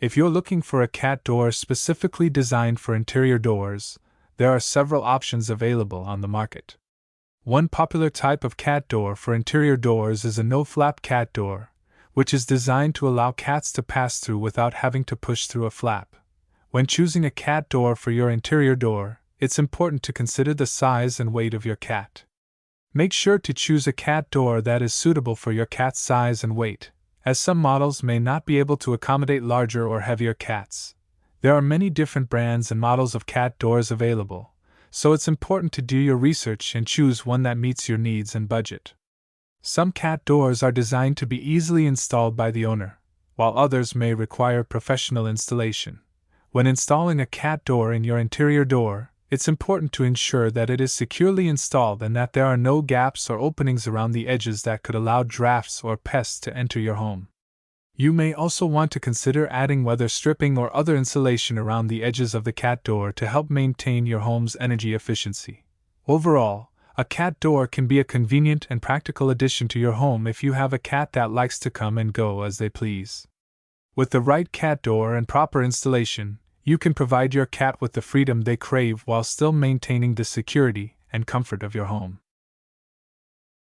If you're looking for a cat door specifically designed for interior doors, there are several options available on the market. One popular type of cat door for interior doors is a no-flap cat door, which is designed to allow cats to pass through without having to push through a flap. When choosing a cat door for your interior door, it's important to consider the size and weight of your cat. Make sure to choose a cat door that is suitable for your cat's size and weight, as some models may not be able to accommodate larger or heavier cats. There are many different brands and models of cat doors available, so it's important to do your research and choose one that meets your needs and budget. Some cat doors are designed to be easily installed by the owner, while others may require professional installation. When installing a cat door in your interior door, it's important to ensure that it is securely installed and that there are no gaps or openings around the edges that could allow drafts or pests to enter your home. You may also want to consider adding weather stripping or other insulation around the edges of the cat door to help maintain your home's energy efficiency. Overall, a cat door can be a convenient and practical addition to your home if you have a cat that likes to come and go as they please. With the right cat door and proper installation, you can provide your cat with the freedom they crave while still maintaining the security and comfort of your home.